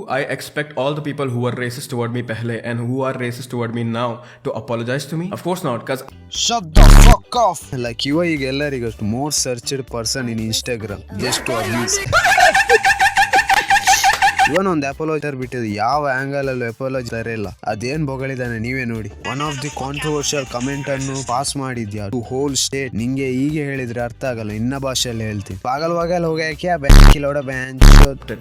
I expect all the people who were racist toward me pehle and who are racist toward me now to apologize to me? Of course not, because Shut the fuck off! Like ಇವ ಈಗ ಎಲ್ಲರಿಗಷ್ಟು most searched person in Instagram just to abuse. ಇವನ್ ಒಂದು ಅಪೋಲೋಜರ್ ಬಿಟ್ಟಿದ್ದು ಯಾವ angle ಅಲ್ಲೂ ಅಪೋಲೋಜರ್ ಇಲ್ಲ. ಅದೇನ್ ಬೊಗಳಿದಾನೆ ನೀವೇ ನೋಡಿ. One of the controversial comment ಅನ್ನು ಪಾಸ್ ಮಾಡಿದ್ಯಾ ಟು ಹೋಲ್ ಸ್ಟೇಟ್. ನಿಂಗೆ ಹೀಗೆ ಹೇಳಿದ್ರೆ ಅರ್ಥ ಆಗಲ್ಲ, ಇನ್ನ ಭಾಷೆಯಲ್ಲಿ ಹೇಳ್ತೀನಿ. ಪಾಗಲ್ ಹೋಗ್ಯಾಕ್ಯಾ ಬ್ಯಾಂಕ್ ಲೋಡ ಬ್ಯಾಂಕ್.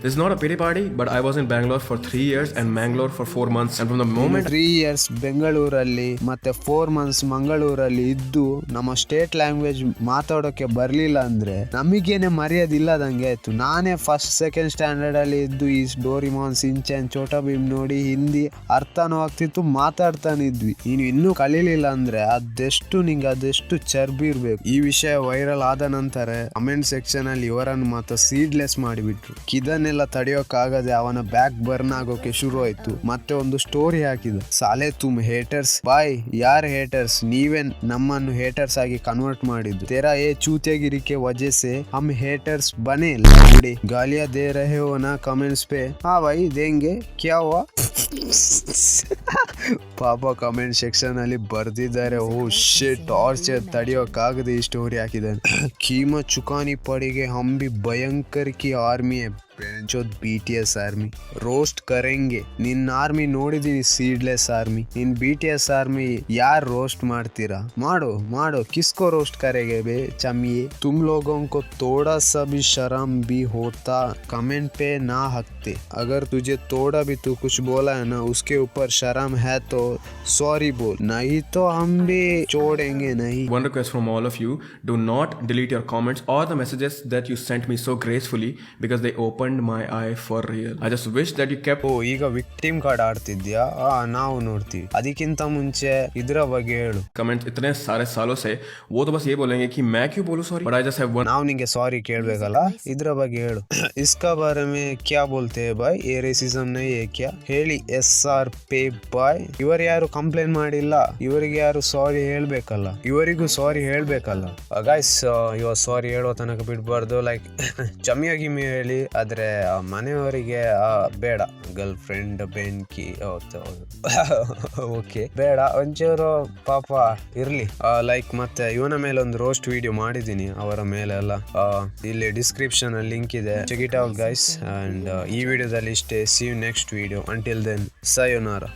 this is not a pity party, but I was in Bangalore for 3 years and Mangalore for 4 months, and from the moment 3 years ಬೆಂಗಳೂರಲ್ಲಿ ಮತ್ತೆ 4 months ಮಂಗಳೂರಲ್ಲಿ ಇದ್ದು ನಮ್ಮ ಸ್ಟೇಟ್ ಲ್ಯಾಂಗ್ವೇಜ್ ಮಾತಾಡೋಕೆ ಬರ್ಲಿಲ್ಲ ಅಂದ್ರೆ ನಮಗೇನೆ ಮರ್ಯಾದಿಲ್ಲದಂಗೆ ಆಯ್ತು. ನಾನೇ ಫಸ್ಟ್ ಸೆಕೆಂಡ್ ಸ್ಟ್ಯಾಂಡರ್ಡ್ ಅಲ್ಲಿ ಇದ್ದು ಈ ಡೋರಿಮಾನ್, ಸಿಂಚನ್, ಚೋಟಾ ಭೀಮ್ ನೋಡಿ ಹಿಂದಿ ಅರ್ಥನೂ ಆಗ್ತಿತ್ತು, ಮಾತಾಡ್ತಾನಿದ್ವಿ. ನೀನು ಇನ್ನೂ ಕಲೀಲಿಲ್ಲ ಅಂದ್ರೆ ಅದೆಷ್ಟು ಚರ್ಬಿ ಇರ್ಬೇಕು. ಈ ವಿಷಯ ವೈರಲ್ ಆದ ನಂತರ ಕಮೆಂಟ್ ಸೆಕ್ಷನ್ ಅಲ್ಲಿ ಇವರನ್ನು ಮಾತ್ರ ಸೀಡ್ಲೆಸ್ ಮಾಡಿಬಿಟ್ರು. ಇದನ್ನೆಲ್ಲ ತಡೆಯೋಕ್ಕಾಗದೆ ಅವನ ಬ್ಯಾಕ್ ಬರ್ನ್ ಆಗೋಕೆ ಶುರು ಆಯ್ತು. ಮತ್ತೆ ಒಂದು ಸ್ಟೋರಿ ಹಾಕಿದ, ಸಾಲೆ ತುಮ್ ಹೇಟರ್ಸ್ ಬಾಯ್ ಯಾರ್ ಹೇಟರ್ಸ್, ನೀವೇ ನಮ್ಮನ್ನು ಹೇಟರ್ಸ್ ಆಗಿ ಕನ್ವರ್ಟ್ ಮಾಡಿದ್ದು. तेरा ये चूतियागिरी के वजह से हम हेटर्स बने लौड़े, गालियां दे रहे हो ना कमेंट्स पे, हाँ भाई देंगे क्या हुआ. ಪಾಪ ಕಮೆಂಟ್ ಸೆಕ್ಷನ್ ಅಲ್ಲಿ ಬರ್ದಿದ್ದಾರೆ, ಓ ಶಿಟ್ ಟಾರ್ಚರ್ ತಡೆಯೋಕ್ಕಾಗದೆ ಈ ಸ್ಟೋರಿ ಹಾಕಿದ್ದಾನೆ. ಕೀಮಾ ಚುಕಾನಿ ಪಡೆಗೆ ಹಮ್ ಭಿ ಭಯಂಕರ್ ಕಿ ಆರ್ಮಿ ಹೈ, BTS ಆರ್ಮಿ ರೋಸ್ಟ್ ಕರೆಂಗೆ. ನಿನ್ನ ಆರ್ಮಿ ನೋಡಿದೀನಿ, ಸೀಡ್ಲೆಸ್ ಆರ್ಮಿ. ನಿನ್ BTS ಆರ್ಮಿ ಯಾರ್ ರೋಸ್ಟ್ ಮಾಡ್ತೀರಾ? ಮಾಡೋ ಕಿಸ್ಕೋ ರೋಸ್ಟ್ ಕರೆಗೆ ಬೇ ಚಮಿಯೇ. तुम लोगों को थोड़ा सा भी शर्म भी होता कमेंट पे ना हकते. अगर तुझे थोड़ा भी तू कुछ बोला है ना उसके ऊपर शर्म है तो सॉरी बोल, नहीं तो हम भी छोड़ेंगे नहीं. One request from all of you, do not delete your comments or the messages that you sent me so gracefully because they opened my eye for real. I just wish that you kept. ಓ ಈಗ victim card ಆಡ್ತಿದ್ಯಾ? ನಾವು ನೋಡ್ತೀವಿ. ಅದಕ್ಕಿಂತ ಮುಂಚೆ ಇದ್ರ ಬಗ್ಗೆ ಹೇಳು. Comments इतने सारे सालों से वो तो बस ये बोलेंगे कि मैं क्यों बोलूं sorry, but I just have one. ನಾವು ನಿಂಗೆ ಸಾರಿ ಕೇಳ್ಬೇಕಲ್ಲ, ಇದ್ರ ಬಗ್ಗೆ ಹೇಳು. इसका बारे में क्या बोलते हैं भाई, ये रेसिಸಮ್ नहीं है क्या ಹೇಳಿ. SR ಪೇ ಬಾಯ್. ಇವರು ಯಾರು ಕಂಪ್ಲೇಂಟ್ ಮಾಡಿಲ್ಲ, ಇವರಿಗೆ ಯಾರು ಸಾರಿ ಹೇಳ್ಬೇಕಲ್ಲ, ಇವರಿಗೂ ಸಾರಿ ಹೇಳ್ಬೇಕಲ್ಲ ಗೈಸ್. ಇವಾಗ ಸಾರಿ ಹೇಳೋ ತನಕ ಬಿಡ್ಬಾರ್ದು. ಲೈಕ್ ಚಮಿಯಾಗಿ ಹೇಳಿ, ಆದ್ರೆ ಮನೆಯವರಿಗೆ ಬೇಡ. ಗರ್ಲ್ ಫ್ರೆಂಡ್ ಬೆಂಕಿ ಓಕೆ ಬೇಡ, ಒಂಚೂರು ಪಾಪ ಇರ್ಲಿ. ಲೈಕ್ ಮತ್ತೆ ಇವನ ಮೇಲೆ ಒಂದು ರೋಸ್ಟ್ ವಿಡಿಯೋ ಮಾಡಿದೀನಿ, ಅವರ ಮೇಲೆ ಎಲ್ಲ. ಇಲ್ಲಿ ಡಿಸ್ಕ್ರಿಪ್ಷನ್ ಅಲ್ಲಿ ಲಿಂಕ್ ಇದೆ, check it out guys. And ಈ ವಿಡಿಯೋದಲ್ಲಿ ಇಷ್ಟೇ. See you next video. Until then sayonara.